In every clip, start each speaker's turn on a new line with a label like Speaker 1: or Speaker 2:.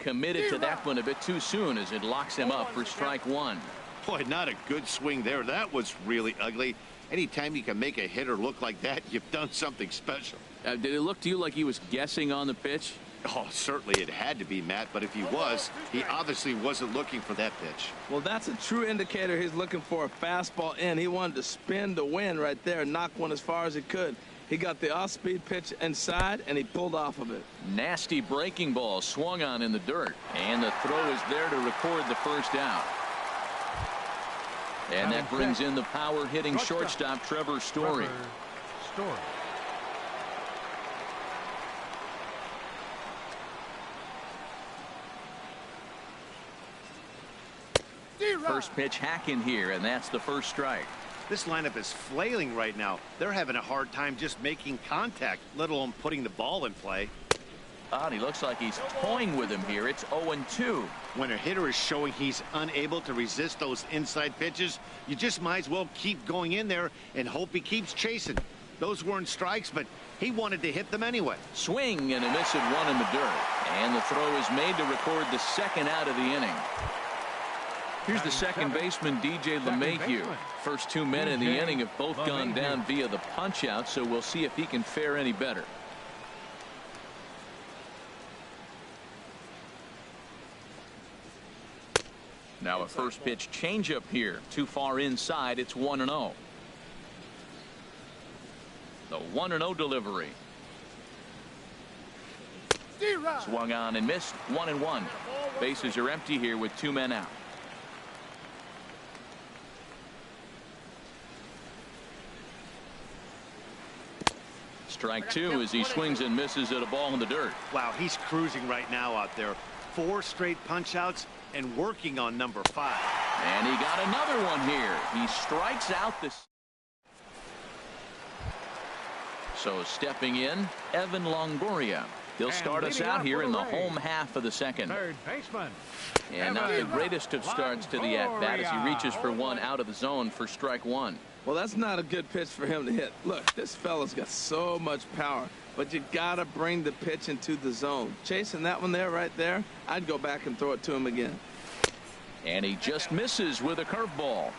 Speaker 1: committed to that one a bit too soon as it locks him up for strike one.
Speaker 2: Boy, not a good swing there. That was really ugly. Anytime you can make a hitter look like that, you've done something special.
Speaker 1: Did it look to you like he was guessing on the pitch?
Speaker 2: Oh, certainly it had to be, Matt, but if he was, he obviously wasn't looking for that pitch.
Speaker 3: Well, that's a true indicator he's looking for a fastball in. He wanted to spin the wind right there and knock one as far as he could. He got the off-speed pitch inside, and he pulled off of it.
Speaker 1: Nasty breaking ball swung on in the dirt, and the throw is there to record the first out. And that brings in the power-hitting shortstop, Trevor Story. First pitch hack in here, and that's the first strike.
Speaker 2: This lineup is flailing right now. They're having a hard time just making contact, let alone putting the ball in play.
Speaker 1: And he looks like he's toying with him here. It's 0-2.
Speaker 2: When a hitter is showing he's unable to resist those inside pitches, you just might as well keep going in there and hope he keeps chasing. Those weren't strikes, but he wanted to hit them anyway.
Speaker 1: Swing and a miss at one in the dirt. And the throw is made to record the second out of the inning. Here's the second baseman, DJ LeMahieu. First two men in the inning have both gone down via the punch-out, so we'll see if he can fare any better. Now a first pitch changeup here. Too far inside. It's 1-0. The 1-0 delivery. Swung on and missed. 1-1. Bases are empty here with two men out. Strike two as he swings and misses at a ball in the dirt.
Speaker 2: Wow, he's cruising right now out there. 4 straight punch outs and working on number 5.
Speaker 1: And he got another one here. He strikes out this. So stepping in, Evan Longoria. He'll start us out here in the home half of the second.
Speaker 4: Third baseman.
Speaker 1: And not the greatest of starts to the at-bat as he reaches for one out of the zone for strike one.
Speaker 3: Well, that's not a good pitch for him to hit. Look, this fella's got so much power, but you got to bring the pitch into the zone. Chasing that one there, right there, I'd go back and throw it to him again.
Speaker 1: And he just misses with a curveball.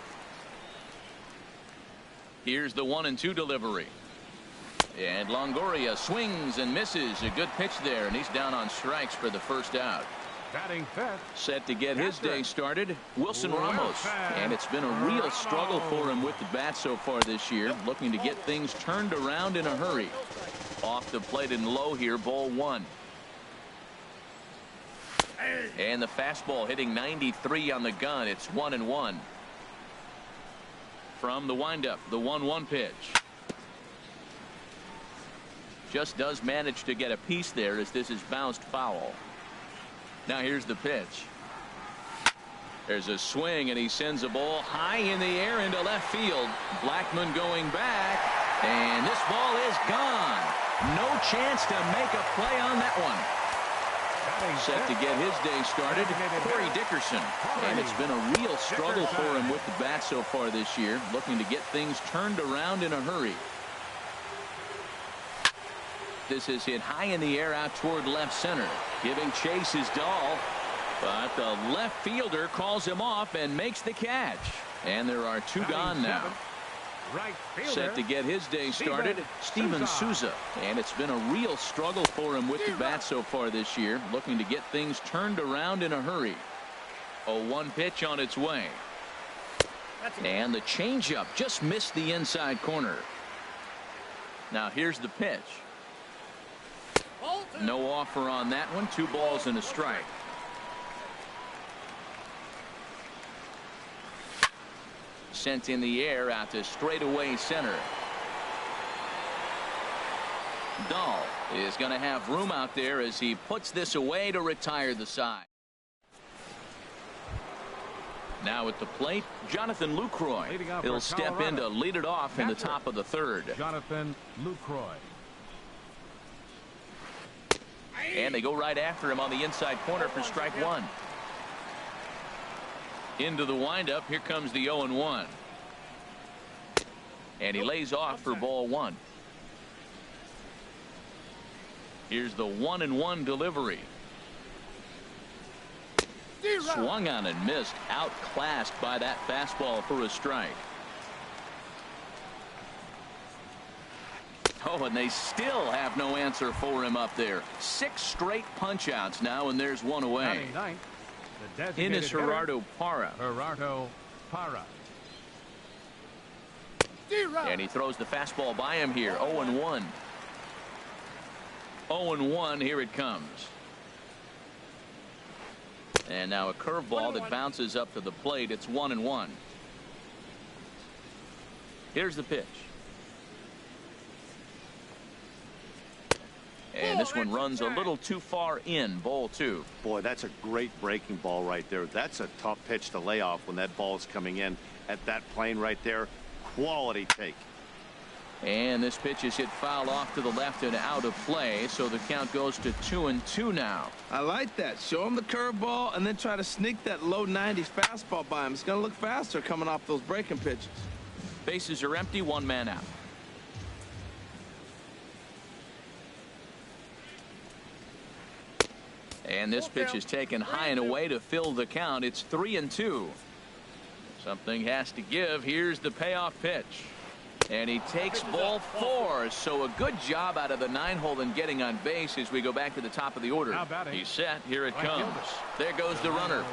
Speaker 1: Here's the 1-2 delivery. And Longoria swings and misses. A good pitch there, and he's down on strikes for the first out.
Speaker 4: Batting fifth.
Speaker 1: Set to get his day started, Wilson Ramos. And it's been a real struggle for him with the bat so far this year, looking to get things turned around in a hurry. Off the plate and low here, ball one. And the fastball hitting 93 on the gun. It's 1-1. From the windup, the 1-1 pitch. Just does manage to get a piece there as this is bounced foul. Now here's the pitch. There's a swing, and he sends a ball high in the air into left field. Blackmon going back, and this ball is gone. No chance to make a play on that one. Set to get his day started, Corey Dickerson. And it's been a real struggle for him with the bat so far this year, looking to get things turned around in a hurry. This is hit high in the air out toward left center. Giving chase is Dahl. But the left fielder calls him off and makes the catch. And there are two gone now. Set to get his day started, Steven Souza. And it's been a real struggle for him with the bat so far this year, looking to get things turned around in a hurry. A 1 pitch on its way. And the changeup just missed the inside corner. Now here's the pitch. No offer on that one. 2 balls and a strike. Sent in the air out to straightaway center. Dahl is going to have room out there as he puts this away to retire the side. Now at the plate, Jonathan Lucroy. He'll step in to lead it off in the top of the third.
Speaker 4: Jonathan Lucroy.
Speaker 1: And they go right after him on the inside corner for strike one. Into the windup. Here comes the 0-1. And he lays off for ball one. Here's the 1-1 delivery. Swung on and missed. Outclassed by that fastball for a strike. Oh, and they still have no answer for him up there. 6 straight punch outs now, and there's one away.
Speaker 4: Ninth, the
Speaker 1: In is
Speaker 4: designated
Speaker 1: Gerardo Parra.
Speaker 4: Gerardo Parra.
Speaker 1: And he throws the fastball by him here. 0-1. 0-1. Here it comes. And now a curveball that bounces up to the plate. It's 1-1. Here's the pitch. And this one runs a little too far in. Ball 2.
Speaker 2: Boy, that's a great breaking ball right there. That's a tough pitch to lay off when that ball's coming in at that plane right there. Quality take.
Speaker 1: And this pitch is hit foul off to the left and out of play, so the count goes to 2-2 now.
Speaker 3: I like that. Show him the curveball and then try to sneak that low 90s fastball by him. It's going to look faster coming off those breaking pitches.
Speaker 1: Bases are empty, 1 man out. And this pitch is taken high and away to fill the count. It's 3-2. Something has to give. Here's the payoff pitch. And he takes ball 4. So a good job out of the 9-hole in getting on base as we go back to the top of the order. He's set. Here it comes. There goes the runner.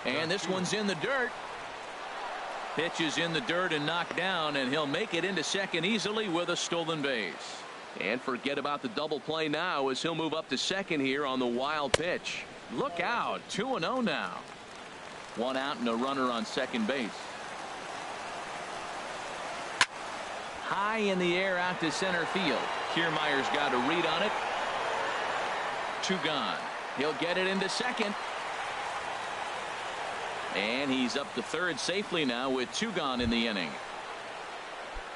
Speaker 1: And this one's in the dirt. Pitch is in the dirt and knocked down, and he'll make it into second easily with a stolen base. And forget about the double play now as he'll move up to second here on the wild pitch. Look out. 2-0 now. 1 out and a runner on second base. High in the air out to center field. Kiermaier's got a read on it. 2 gone. He'll get it into second. And he's up to third safely now with 2 gone in the inning.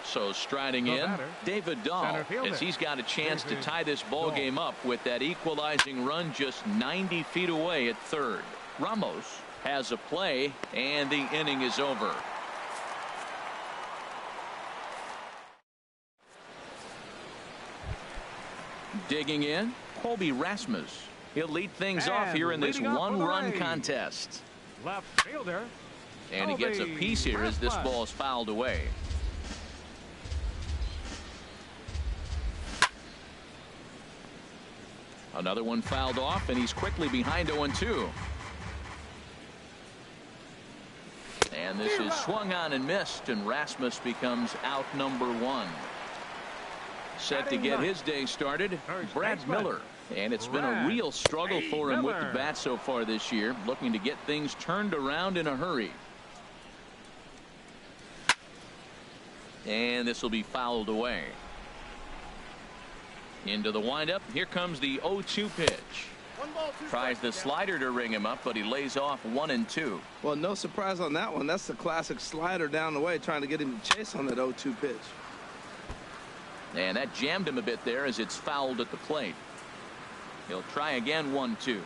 Speaker 1: So striding in, David Dahl, as he's got a chance to tie this ball game up with that equalizing run just 90 feet away at third. Ramos has a play, and the inning is over. Digging in, Colby Rasmus. He'll lead things off here in this 1-run contest.
Speaker 4: Left fielder.
Speaker 1: And he gets a piece here as this ball is fouled away. Another one fouled off, and he's quickly behind 0-2. And this is swung on and missed, and Rasmus becomes out number 1. Set to get his day started, Brad Miller. And it's been a real struggle for him with the bat so far this year, looking to get things turned around in a hurry. And this will be fouled away. Into the windup. Here comes the 0-2 pitch. Tries the slider to ring him up, but he lays off 1-2.
Speaker 3: Well, no surprise on that one. That's the classic slider down the way, trying to get him to chase on that 0-2 pitch.
Speaker 1: And that jammed him a bit there as it's fouled at the plate. He'll try again. 1-2.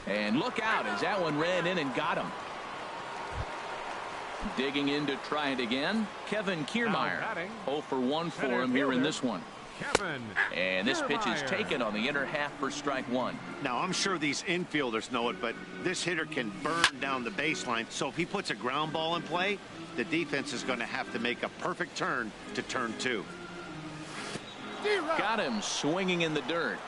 Speaker 1: And look out as that one ran in and got him. Digging in to try it again, Kevin Kiermaier. 0 for 1 for him here in this one. And this pitch is taken on the inner half for strike 1.
Speaker 2: Now, I'm sure these infielders know it, but this hitter can burn down the baseline. So if he puts a ground ball in play, the defense is going to have to make a perfect turn to turn 2.
Speaker 1: Got him swinging in the dirt.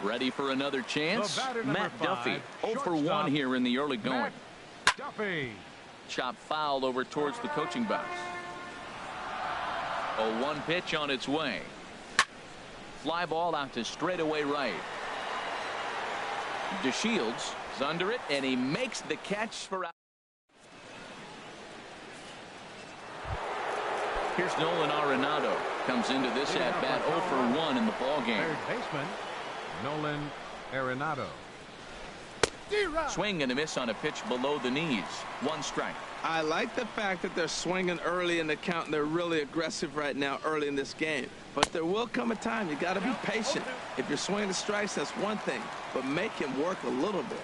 Speaker 1: Ready for another chance. Matt Duffy, 0 for 1 here in the early going.
Speaker 4: Duffy.
Speaker 1: Chop foul over towards the coaching box. 0-1 pitch on its way. Fly ball out to straightaway right. DeShields is under it, and he makes the catch for out. Here's Nolan Arenado. Comes into this at bat 0 for 1 in the ball game.
Speaker 4: Third baseman Nolan Arenado.
Speaker 1: Swing and a miss on a pitch below the knees. 1 strike.
Speaker 3: I like the fact that they're swinging early in the count, and they're really aggressive right now early in this game. But there will come a time you got to be patient. If you're swinging the strikes, that's one thing, but make him work a little bit.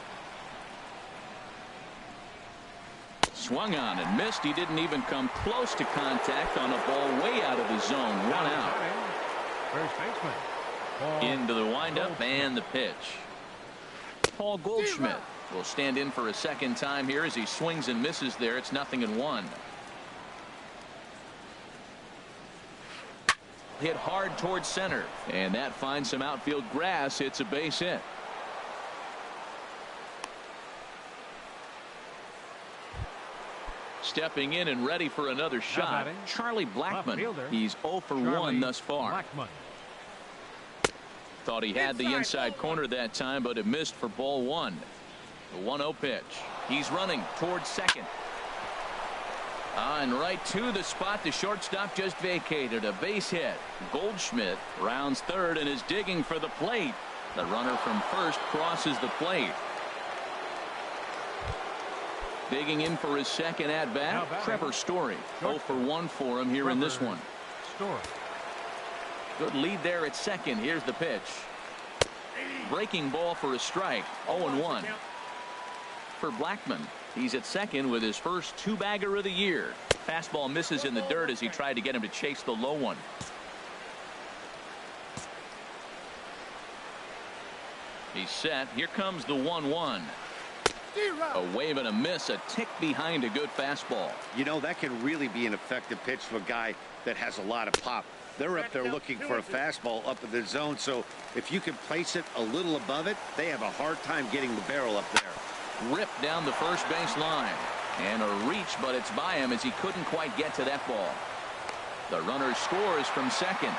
Speaker 1: Swung on and missed. He didn't even come close to contact on a ball way out of the zone. 1 out.
Speaker 4: First baseman
Speaker 1: Into the windup and the pitch. Paul Goldschmidt will stand in for a second time here as he swings and misses there. It's 0-1. Hit hard towards center, and that finds some outfield grass. It's a base hit. Stepping in and ready for another shot, Charlie Blackmon. He's 0 for 1 thus far. Blackmon. Thought he had the inside corner that time, but it missed for ball 1. The 1-0 pitch. He's running towards second. And right to the spot the shortstop just vacated. A base hit. Goldschmidt rounds third and is digging for the plate. The runner from first crosses the plate. Digging in for his second at bat, Trevor Story. 0 for 1 for him here in this one. Good lead there at second. Here's the pitch. Breaking ball for a strike. 0-1 for Blackmon. He's at second with his first 2-bagger of the year. Fastball misses in the dirt as he tried to get him to chase the low one. He's set. Here comes the 1-1. A wave and a miss, a tick behind a good fastball.
Speaker 2: You know, that can really be an effective pitch for a guy that has a lot of pop. They're up there looking for a fastball up in the zone, so if you can place it a little above it, they have a hard time getting the barrel up there.
Speaker 1: Ripped down the first base line. And a reach, but it's by him as he couldn't quite get to that ball. The runner scores from second.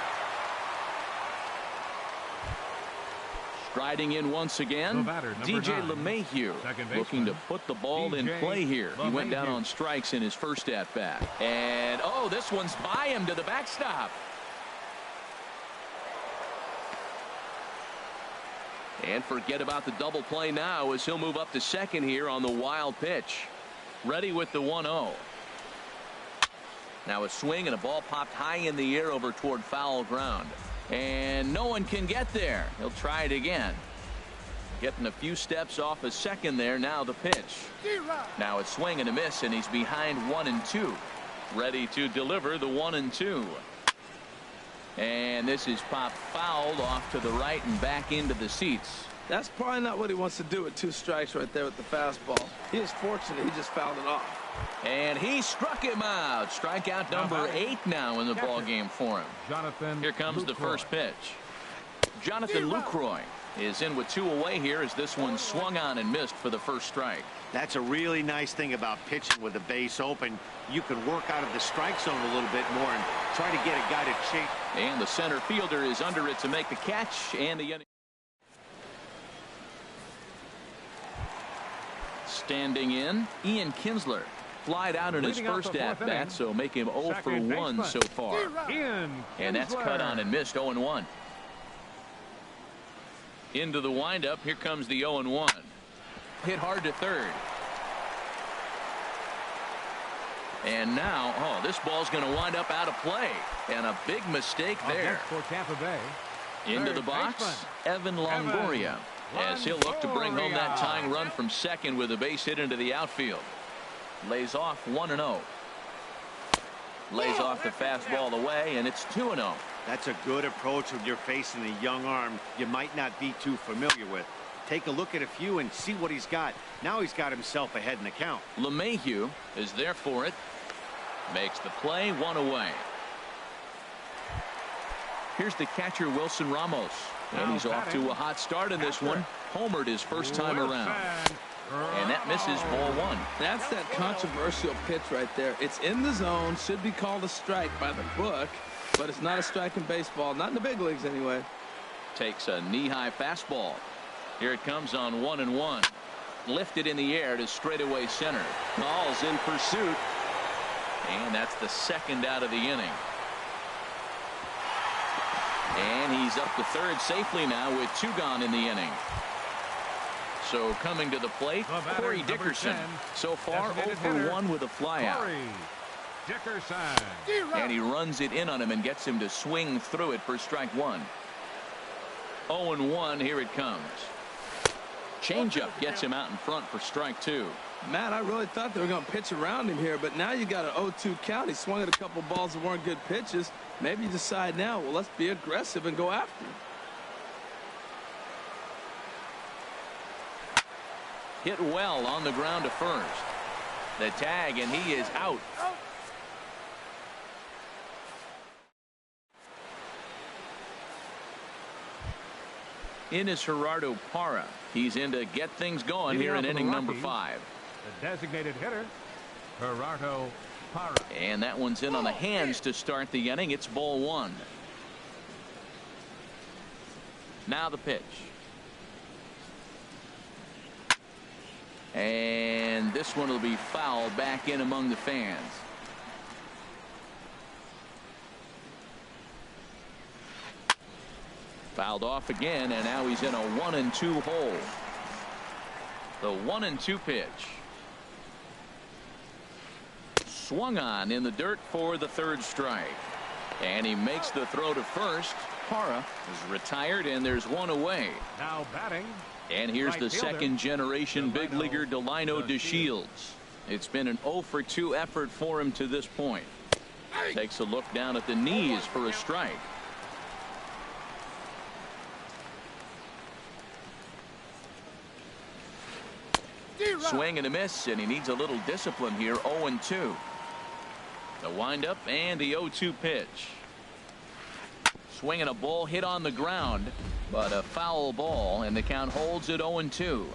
Speaker 1: Striding in once again, DJ LeMahieu looking to put the ball in play here. He went down on strikes in his first at bat. And oh, this one's by him to the backstop. And forget about the double play now as he'll move up to second here on the wild pitch. Ready with the 1-0. Now a swing and a ball popped high in the air over toward foul ground. And no one can get there. He'll try it again. Getting a few steps off a second there. Now the pitch. Now a swing and a miss, and he's behind 1-2. Ready to deliver the 1-2. And this is popped fouled off to the right and back into the seats.
Speaker 3: That's probably not what he wants to do with 2 strikes right there with the fastball. He is fortunate he just fouled it off.
Speaker 1: And he struck him out. Strikeout number 8 now in the ball game for him. Here comes the first pitch. Jonathan Lucroy is in with 2 away here as this one swung on and missed for the first strike.
Speaker 2: That's a really nice thing about pitching with the base open. You can work out of the strike zone a little bit more and try to get a guy to chase.
Speaker 1: And the center fielder is under it to make the catch. And the standing in, Ian Kinsler. Flied out in his first at-bat, so make him 0 for 1 so far. And that's cut on and missed. 0-1. Into the windup. Here comes the 0-1. Hit hard to third. And now, oh, this ball's going to wind up out of play. And a big mistake there.
Speaker 4: For Tampa Bay.
Speaker 1: Into the box, Evan Longoria. As he'll look to bring home that tying run from second with a base hit into the outfield. Lays off 1-0. Lays off the fastball away, and it's 2-0.
Speaker 2: That's a good approach when you're facing a young arm you might not be too familiar with. Take a look at a few and see what he's got. Now he's got himself ahead in the count.
Speaker 1: LeMahieu is there for it. Makes the play, 1 away. Here's the catcher, Wilson Ramos. And he's off to a hot start in this one. Homered his first time around. And that misses ball 1.
Speaker 3: That's that controversial pitch right there. It's in the zone, should be called a strike by the book, but it's not a strike in baseball, not in the big leagues anyway.
Speaker 1: Takes a knee-high fastball. Here it comes on 1-1. Lifted in the air to straightaway center. Ball's in pursuit. And that's the second out of the inning. And he's up to third safely now with 2 gone in the inning. So coming to the plate, Corey Dickerson. So far 0 for 1 with a flyout.
Speaker 4: Dickerson.
Speaker 1: And he runs it in on him and gets him to swing through it for strike 1. 0-1, here it comes. Changeup gets him out in front for strike 2.
Speaker 3: Matt, I really thought they were going to pitch around him here, but now you got an 0-2 count. He swung at a couple balls that weren't good pitches. Maybe you decide now, well, let's be aggressive and go after him.
Speaker 1: Hit well on the ground to first. The tag, and he is out. In is Gerardo Parra. He's in to get things going here in inning number 5.
Speaker 4: The designated hitter, Gerardo Parra.
Speaker 1: And that one's in on the hands to start the inning. It's ball 1. Now the pitch. And this one will be fouled back in among the fans. Fouled off again, and now he's in a 1-2 hole. The 1-2 pitch. Swung on in the dirt for the 3rd strike. And he makes the throw to first. Parra is retired, and there's one away.
Speaker 4: Now batting.
Speaker 1: And here's the
Speaker 4: Right fielder,
Speaker 1: second-generation big leaguer Delino DeShields. It's been an 0-for-2 effort for him to this point. Takes a look down at the knees for a strike. Swing and a miss, and he needs a little discipline here. 0-2. The windup and the 0-2 pitch. Swinging a ball hit on the ground, but a foul ball, and the count holds at 0-2.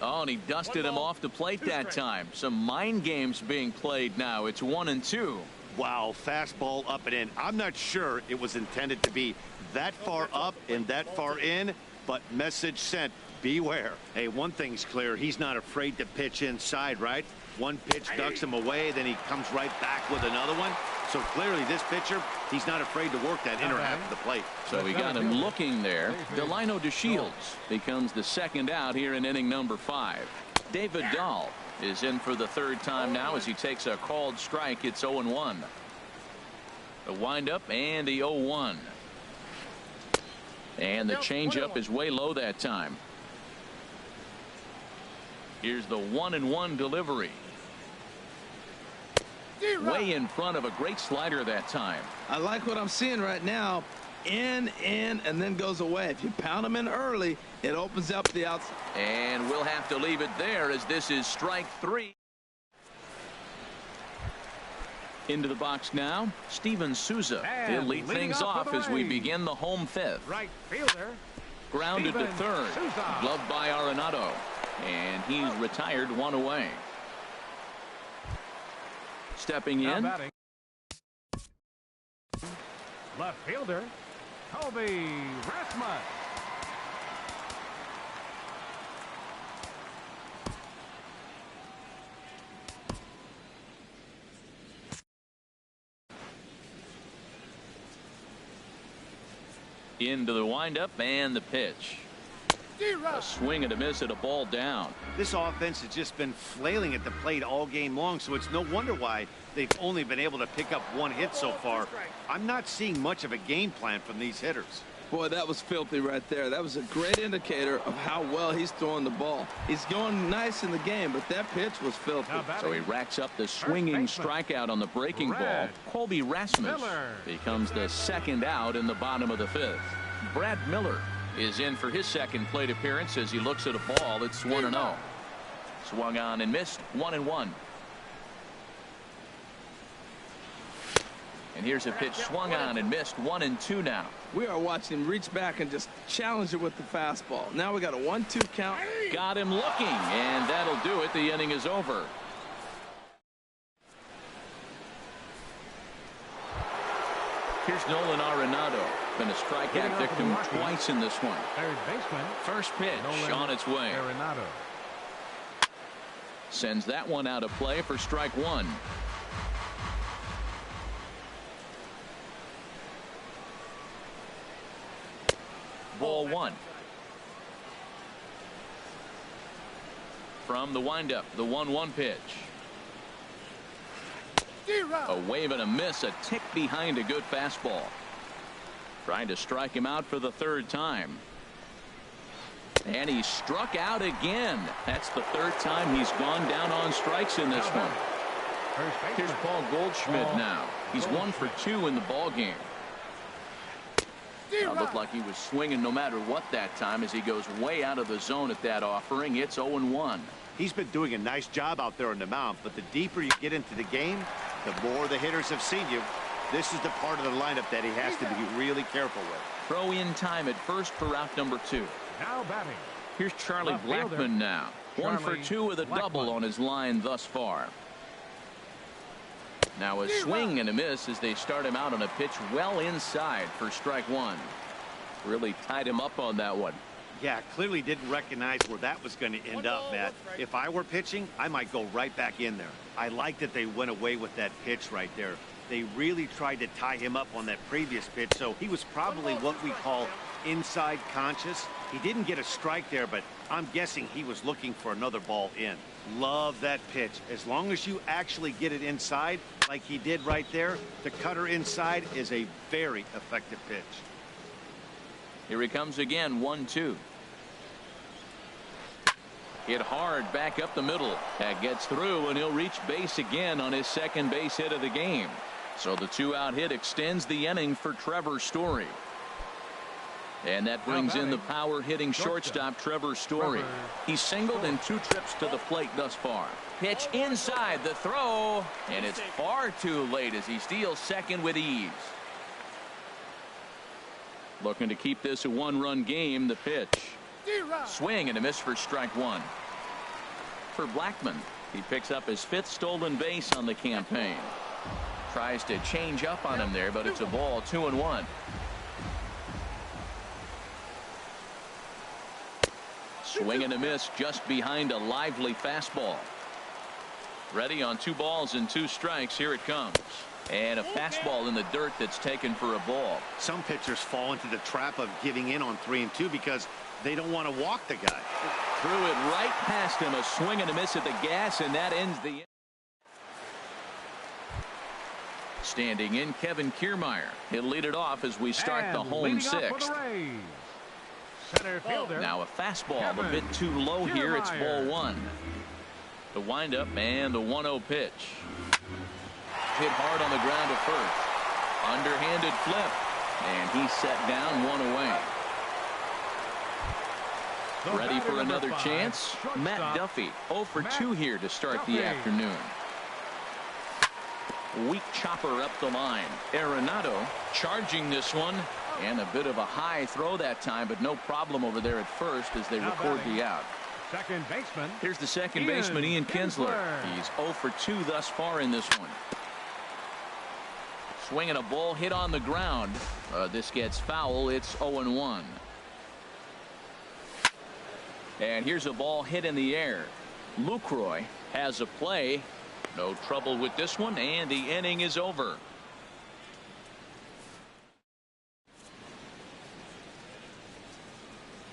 Speaker 1: Oh, and he dusted him off the plate that time. Some mind games being played now. It's 1-2.
Speaker 2: Wow, fastball up and in. I'm not sure it was intended to be that far up and that far in, but message sent, beware. Hey, one thing's clear. He's not afraid to pitch inside, right? One pitch ducks him away, then he comes right back with another one. So clearly this pitcher, he's not afraid to work that inner half of the plate.
Speaker 1: So we got him looking there. Delino DeShields becomes the second out here in inning number 5. David Dahl is in for the 3rd time now as he takes a called strike. It's 0-1. The windup and the 0-1. And the changeup is way low that time. Here's the 1-1 delivery. Way in front of a great slider that time.
Speaker 3: I like what I'm seeing right now. In, and then goes away. If you pound him in early, it opens up the outside.
Speaker 1: And we'll have to leave it there as this is strike 3. Into the box now, Steven Souza. He'll lead things off as we begin the home 5th.
Speaker 4: Right fielder.
Speaker 1: Grounded to 3rd.
Speaker 4: Souza.
Speaker 1: Gloved by Arenado. And he's retired, one away. Stepping
Speaker 4: Now
Speaker 1: in.
Speaker 4: batting. Left fielder, Colby Rasmus.
Speaker 1: Into the windup and the pitch. A swing and a miss at a ball down.
Speaker 2: This offense has just been flailing at the plate all game long, so it's no wonder why they've only been able to pick up 1 hit so far. I'm not seeing much of a game plan from these hitters.
Speaker 3: Boy, that was filthy right there. That was a great indicator of how well he's throwing the ball. He's going nice in the game, but that pitch was filthy.
Speaker 1: So he racks up the swinging strikeout on the breaking ball. Colby Rasmus becomes the second out in the bottom of the 5th. Brad Miller is in for his second plate appearance as he looks at a ball that's 1-0. Swung on and missed. 1-1. And here's a pitch swung on and missed. 1-2 now.
Speaker 3: We are watching him reach back and just challenge it with the fastball. Now we got a 1-2 count.
Speaker 1: Got him looking, and that'll do it. The inning is over. Here's Nolan Arenado. Been a strikeout victim twice in this one.
Speaker 4: Third baseman.
Speaker 1: First pitch
Speaker 4: Nolan
Speaker 1: on its way.
Speaker 4: Arenado.
Speaker 1: Sends that one out of play for strike 1. Ball 1. From the windup, the 1-1 pitch. A wave and a miss, a tick behind a good fastball. Trying to strike him out for the 3rd time. And he struck out again. That's the 3rd time he's gone down on strikes in this one. Here's Paul Goldschmidt now. He's 1 for 2 in the ball game. Looked like he was swinging no matter what that time as he goes way out of the zone at that offering. It's 0-1.
Speaker 2: He's been doing a nice job out there on the mound, but the deeper you get into the game, the more the hitters have seen you. This is the part of the lineup that he has to be really careful with.
Speaker 1: Throw in time at first for route number 2.
Speaker 4: Now batting.
Speaker 1: Here's Charlie
Speaker 4: Left fielder.
Speaker 1: Blackmon now. 1 for 2 with a double
Speaker 4: Blackmon.
Speaker 1: on his line thus far. Now a swing and a miss as they start him out on a pitch well inside for strike 1. Really tied him up on that one.
Speaker 2: Yeah, clearly didn't recognize where that was going to end up, Matt. If I were pitching, I might go right back in there. I like that they went away with that pitch right there. They really tried to tie him up on that previous pitch, so he was probably what we call inside conscious. He didn't get a strike there, but I'm guessing he was looking for another ball in. Love that pitch. As long as you actually get it inside, like he did right there, the cutter inside is a very effective pitch.
Speaker 1: Here he comes again, 1-2. Hit hard back up the middle. That gets through, and he'll reach base again on his second base hit of the game. So the 2-out hit extends the inning for Trevor Story. And that brings in the power hitting shortstop Trevor Story. He's singled in 2 trips to the plate thus far. Pitch inside, the throw, and it's far too late as he steals second with ease. Looking to keep this a 1-run game. The pitch. Swing and a miss for strike 1. For Blackmon, he picks up his 5th stolen base on the campaign. Tries to change up on him there, but it's a ball. 2-1. Swing and a miss just behind a lively fastball. Ready on 2 balls and 2 strikes. Here it comes. And a fastball in the dirt that's taken for a ball.
Speaker 2: Some pitchers fall into the trap of giving in on 3-2 because they don't want to walk the guy.
Speaker 1: Threw it right past him. A swing and a miss at the gas, and that ends the. Standing in, Kevin Kiermaier. He'll lead it off as we start
Speaker 4: And
Speaker 1: the home
Speaker 4: leading off for
Speaker 1: 6th.
Speaker 4: the Rays, center fielder.
Speaker 1: Now a fastball
Speaker 4: Kevin
Speaker 1: a bit too low here. It's ball
Speaker 4: Kiermaier.
Speaker 1: 1. The windup and the 1-0 pitch. Hit hard on the ground to first. Underhanded flip. And he's set down, 1 away.
Speaker 4: The
Speaker 1: Ready
Speaker 4: batter,
Speaker 1: for
Speaker 4: number
Speaker 1: another
Speaker 4: 5,
Speaker 1: chance?
Speaker 4: shortstop,
Speaker 1: Matt Duffy. 0 for
Speaker 4: Matt
Speaker 1: 2 here to start
Speaker 4: Duffy.
Speaker 1: the afternoon. Weak chopper up the line. Arenado charging this one. And a bit of a high throw that time, but no problem over there at first as they
Speaker 4: Now
Speaker 1: record
Speaker 4: batting.
Speaker 1: the out.
Speaker 4: second baseman.
Speaker 1: Here's the second
Speaker 4: Ian
Speaker 1: baseman, Ian Kinsler.
Speaker 4: Kinsler.
Speaker 1: He's 0 for 2 thus far in this one. Swinging a ball hit on the ground. This gets foul. It's 0-1. And here's a ball hit in the air. Lucroy has a play. No trouble with this one, and the inning is over.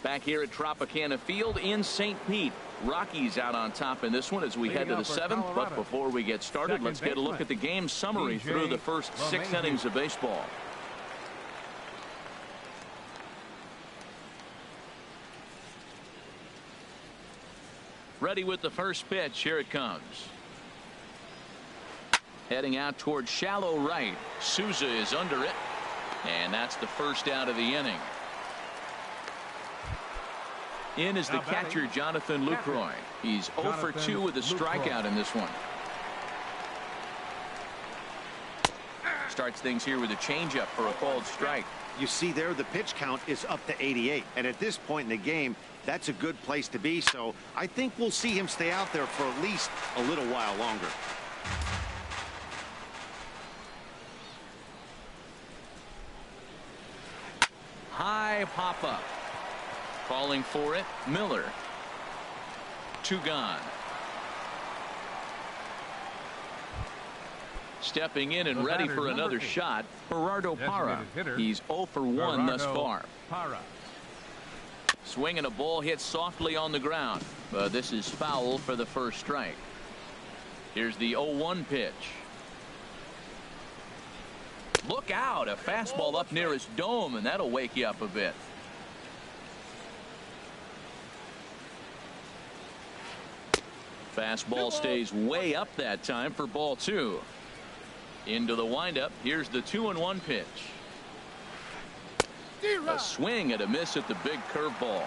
Speaker 1: Back here at Tropicana Field in St. Pete. Rockies out on top in this one as we head to the 7th. But before we get started, let's get a look at the game summary through the first 6 innings of baseball. Ready with the first pitch. Here it comes. Heading out towards shallow right. Souza is under it. And that's the first out of the inning. In is the catcher, Jonathan Lucroy. He's 0 for 2 with a strikeout in this one. Starts things here with a changeup for a called strike.
Speaker 2: You see there, the pitch count is up to 88. And at this point in the game, that's a good place to be. So I think we'll see him stay out there for at least a little while longer.
Speaker 1: High pop up. Calling for it, Miller. 2 gone. Stepping in and ready for another shot, Gerardo Parra. He's 0 for 1 thus far.
Speaker 4: Parra.
Speaker 1: Swinging a ball hit softly on the ground. This is foul for the first strike. Here's the 0-1 pitch. Look out, a fastball up near his dome, and that'll wake you up a bit. Fastball stays way up that time for ball 2. Into the windup. Here's the 2-1 pitch. A swing and a miss at the big curveball.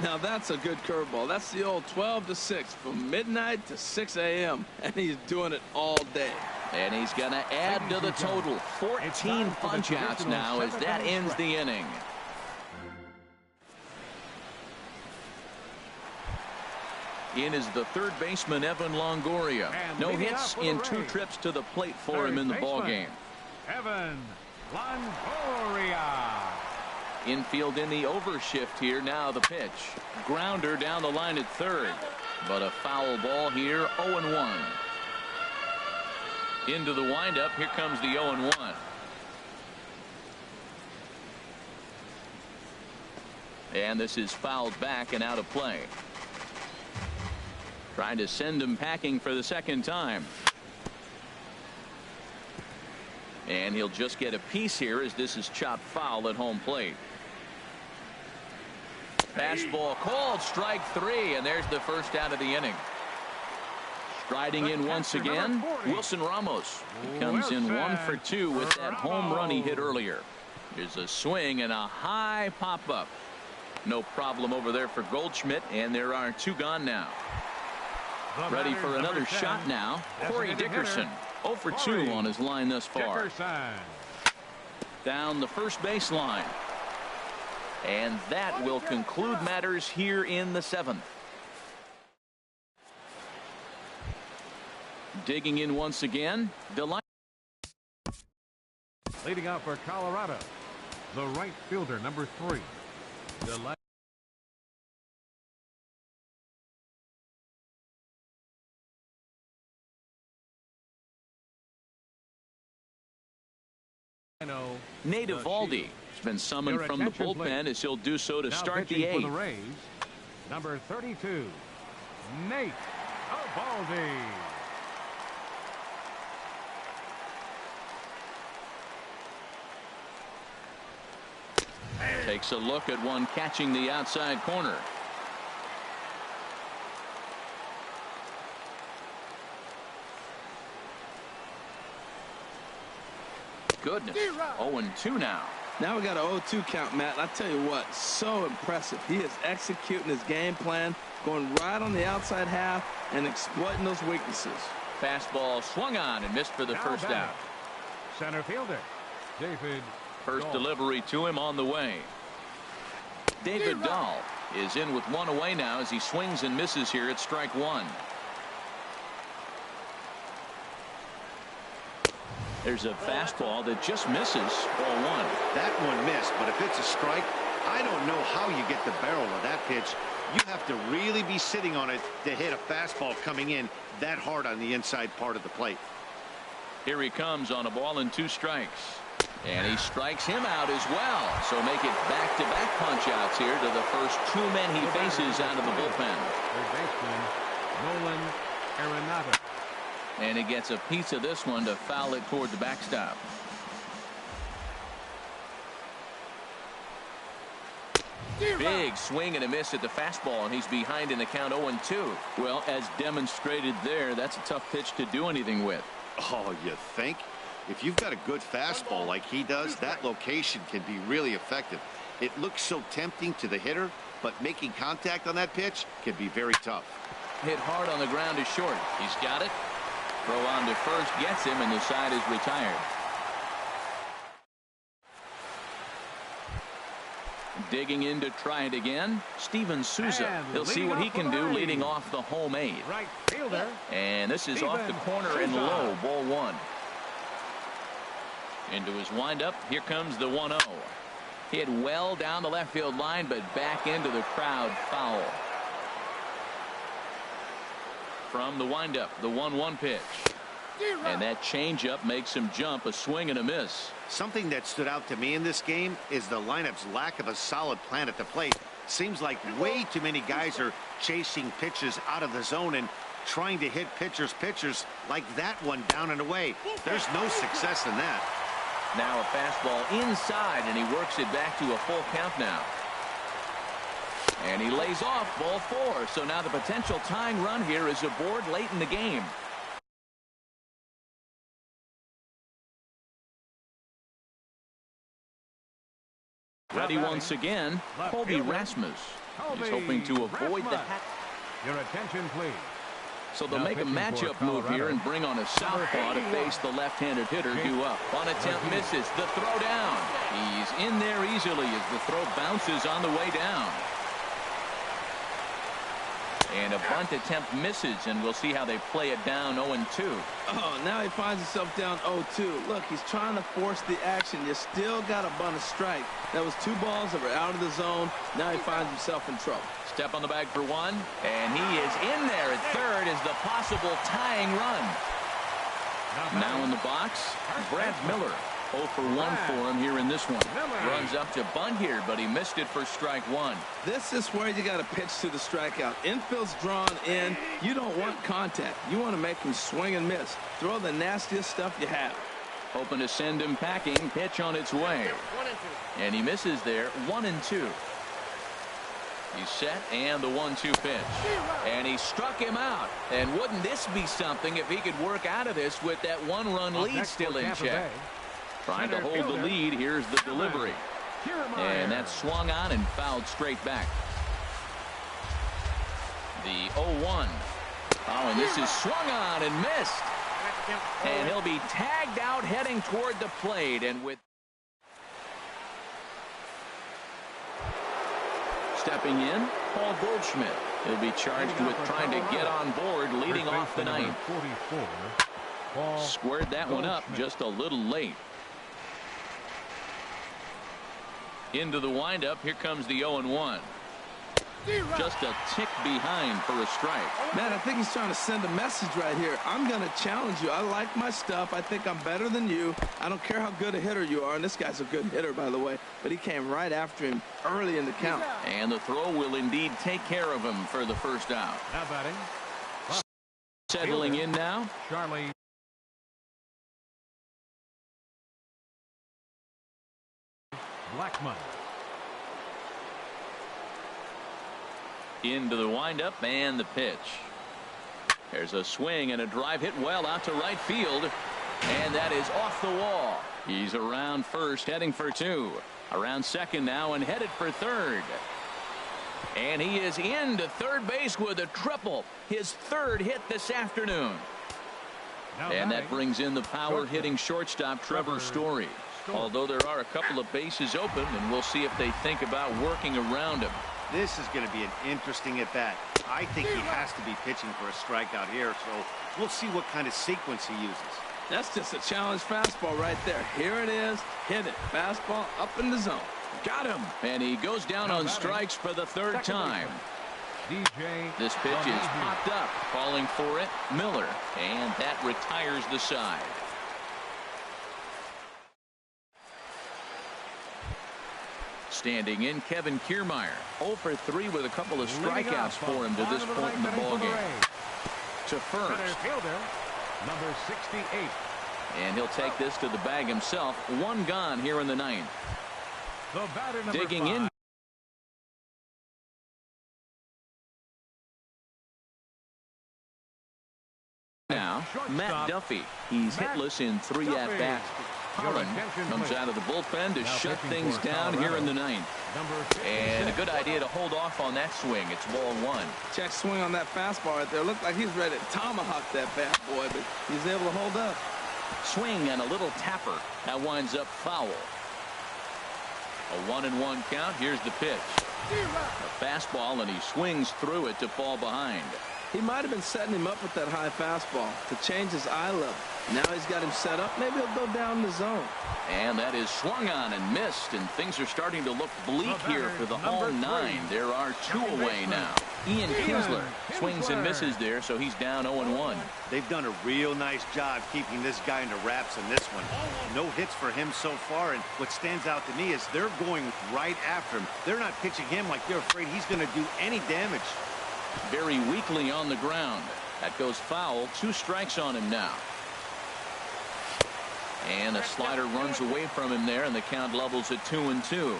Speaker 3: Now that's a good curveball. That's the old 12 to 6 from midnight to 6 a.m. and he's doing it all day.
Speaker 1: And he's going to add to the total. 14 punch-outs now as that ends the inning. In is the third baseman, Evan Longoria. No hits in 2 trips to the plate for him in the ballgame.
Speaker 4: Evan Longoria.
Speaker 1: Infield in the overshift here. Now the pitch. Grounder down the line at third. But a foul ball here. 0-1. Into the windup. Here comes the 0-1. And this is fouled back and out of play. Trying to send him packing for the second time. And he'll just get a piece here as this is chopped foul at home plate. Fastball called, strike 3, and there's the first out of the inning. Striding in once again, Wilson Ramos. He comes in 1 for 2 with that home run he hit earlier. There's a swing and a high pop-up. No problem over there for Goldschmidt, and there are 2 gone now. Ready for another shot now. Corey Dickerson, 0 for 2 on his line thus far. Down the first baseline. And that will conclude matters here in the 7th. Digging in once again.
Speaker 4: Leading out for Colorado, the right fielder, number 3.
Speaker 1: Nate Eovaldi has been summoned from the bullpen as he'll do so to start the 8th.
Speaker 4: For the Rays, number 32, Nate Eovaldi.
Speaker 1: Takes a look at one catching the outside corner. Goodness. 0-2 now.
Speaker 3: Now we got an 0-2 count, Matt. I tell you what, so impressive. He is executing his game plan, going right on the outside half and exploiting those weaknesses.
Speaker 1: Fastball swung on and missed for the first out.
Speaker 4: Center fielder, David.
Speaker 1: First delivery to him on the way. David Dahl is in with 1 away now as he swings and misses here at strike 1. There's a fastball that just misses. Ball 1.
Speaker 2: That one missed, but if it's a strike, I don't know how you get the barrel of that pitch. You have to really be sitting on it to hit a fastball coming in that hard on the inside part of the plate.
Speaker 1: Here he comes on a ball and 2 strikes. And he strikes him out as well. So make it back-to-back punch-outs here to the first 2 men he faces out of the bullpen.
Speaker 4: Third baseman, Nolan Arenado.
Speaker 1: And he gets a piece of this one to foul it toward the backstop. Big swing and a miss at the fastball, and he's behind in the count 0-2. Well, as demonstrated there, that's a tough pitch to do anything with.
Speaker 2: Oh, you think? If you've got a good fastball like he does, that location can be really effective. It looks so tempting to the hitter, but making contact on that pitch can be very tough.
Speaker 1: Hit hard on the ground is short. He's got it. Throw on to first gets him, and the side is retired. Digging in to try it again, Steven Souza. He'll see what he can do leading off the home 8.
Speaker 4: Right fielder.
Speaker 1: And this is off the corner and low. Ball 1. Into his windup. Here comes the 1-0. Hit well down the left field line, but back into the crowd. Foul. From the windup, the 1-1 pitch. And that changeup makes him jump. A swing and a miss.
Speaker 2: Something that stood out to me in this game is the lineup's lack of a solid plan at the plate. Seems like way too many guys are chasing pitches out of the zone and trying to hit pitchers like that one down and away. There's no success in that.
Speaker 1: Now a fastball inside, and he works it back to a full count now. And he lays off ball 4. So now the potential tying run here is aboard late in the game. Ready once again, Colby Rasmus. He's hoping to avoid the hat.
Speaker 4: Your attention, please.
Speaker 1: So they'll make a matchup move here and bring on a southpaw to face the left-handed hitter due up. One attempt misses. The throw down. He's in there easily as the throw bounces on the way down. And a bunt attempt misses, and we'll see how they play it down 0-2.
Speaker 3: Oh, now he finds himself down 0-2. Look, he's trying to force the action. You still got a bunt a strike. That was 2 balls that were out of the zone. Now he finds himself in trouble.
Speaker 1: Step on the bag for 1, and he is in there at third as the possible tying run. Now in the box, Brad Miller. 0 for 1 for him here in this one. Runs up to bunt here, but he missed it for strike 1.
Speaker 3: This is where you got to pitch to the strikeout. Infield's drawn in. You don't want contact. You want to make him swing and miss. Throw the nastiest stuff you have.
Speaker 1: Hoping to send him packing. Pitch on its way. And he misses there. 1-2. He's set, and the 1-2 pitch. And he struck him out. And wouldn't this be something if he could work out of this with that 1-run lead still in check? Trying to hold the lead. Here's the delivery. And that's swung on and fouled straight back. The 0-1. Oh, and this is swung on and missed. And he'll be tagged out heading toward the plate. And with stepping in, Paul Goldschmidt. He'll be charged with trying to get on board leading off the ninth. Squared that one up just a little late. Into the windup. Here comes the 0-1. Just a tick behind for a strike.
Speaker 3: Man, I think he's trying to send a message right here. I'm going to challenge you. I like my stuff. I think I'm better than you. I don't care how good a hitter you are. And this guy's a good hitter, by the way. But he came right after him early in the count.
Speaker 1: And the throw will indeed take care of him for the first out.
Speaker 4: Now batting.
Speaker 1: Settling in now.
Speaker 4: Charlie. Blackmon.
Speaker 1: Into the windup and the pitch. There's a swing and a drive hit well out to right field. And that is off the wall. He's around first, heading for 2. Around second now and headed for third. And he is into third base with a triple. His 3rd hit this afternoon. And that brings in the power hitting shortstop Trevor Story. Although there are a couple of bases open, and we'll see if they think about working around him.
Speaker 2: This is going to be an interesting at bat. I think he has to be pitching for a strikeout here, so we'll see what kind of sequence he uses.
Speaker 3: That's just a challenge fastball right there. Here it is. Hit it. Fastball up in the zone. Got him.
Speaker 1: And he goes down on strikes for the 3rd time. This pitch is popped up. Calling for it, Miller. And that retires the side. Standing in, Kevin Kiermaier. 0 for 3 with a couple of strikeouts for him to this point in the ballgame. To first.
Speaker 4: Number 68.
Speaker 1: And he'll take this to the bag himself. 1 gone here in the 9th. Digging in. Now, Matt Duffy. He's hitless in 3 at-bats. Holland comes out of the bullpen to shut things down here in the 9th. And a good idea to hold off on that swing. It's ball 1.
Speaker 3: Check swing on that fastball right there. Looked like he's ready to tomahawk that bad boy, but he's able to hold up.
Speaker 1: Swing and a little tapper. That winds up foul. A 1-1 count. Here's the pitch. A fastball, and he swings through it to fall behind.
Speaker 3: He might have been setting him up with that high fastball to change his eye level. Now he's got him set up. Maybe he'll go down the zone.
Speaker 1: And that is swung on and missed, and things are starting to look bleak here for the home 9. There are 2 away now. Ian Kinsler swings and misses there, so he's down 0-1.
Speaker 2: They've done a real nice job keeping this guy into wraps in this one. No hits for him so far, and what stands out to me is they're going right after him. They're not pitching him like they're afraid he's going to do any damage.
Speaker 1: Very weakly on the ground. That goes foul. 2 strikes on him now. And a slider runs away from him there, and the count levels at 2-2.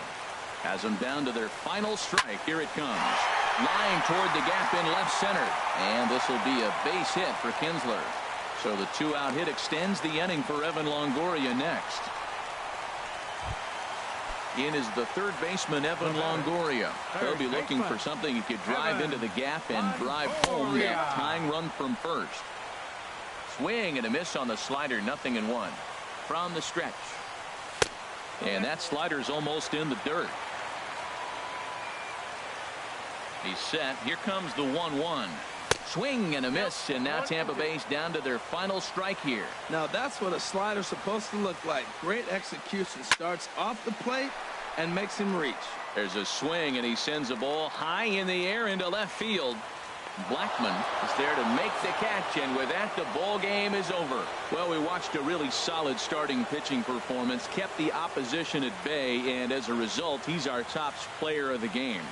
Speaker 1: Has them down to their final strike. Here it comes. Line toward the gap in left center. And this will be a base hit for Kinsler. So the 2-out hit extends the inning for Evan Longoria next. In is the third baseman, Evan Longoria. He'll be looking for something he could drive into the gap and drive home that tying run from first. Swing and a miss on the slider, 0-1. From the stretch. And that slider's almost in the dirt. He's set. Here comes the 1-1. Swing and a miss, and now Tampa Bay's down to their final strike here.
Speaker 3: Now that's what a slider's supposed to look like. Great execution. Starts off the plate and makes him reach.
Speaker 1: There's a swing, and he sends a ball high in the air into left field. Blackman is there to make the catch, and with that, the ball game is over. Well, we watched a really solid starting pitching performance, kept the opposition at bay, and as a result, he's our top player of the game.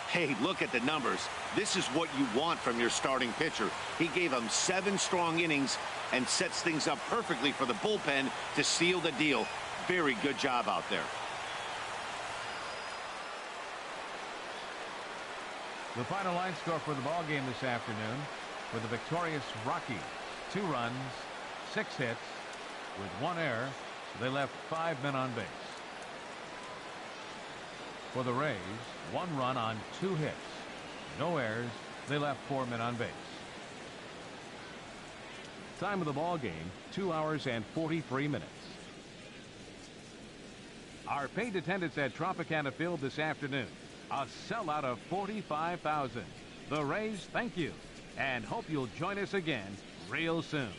Speaker 2: Hey, look at the numbers. This is what you want from your starting pitcher. He gave them 7 strong innings and sets things up perfectly for the bullpen to seal the deal. Very good job out there.
Speaker 4: The final line score for the ball game this afternoon for the victorious Rockies: 2 runs, 6 hits with 1 error. So they left 5 men on base. For the Rays, 1 run on 2 hits, no errors. They left 4 men on base. Time of the ball game, 2 hours and 43 minutes. Our paid attendance at Tropicana Field this afternoon, a sellout of 45,000. The Rays thank you and hope you'll join us again real soon.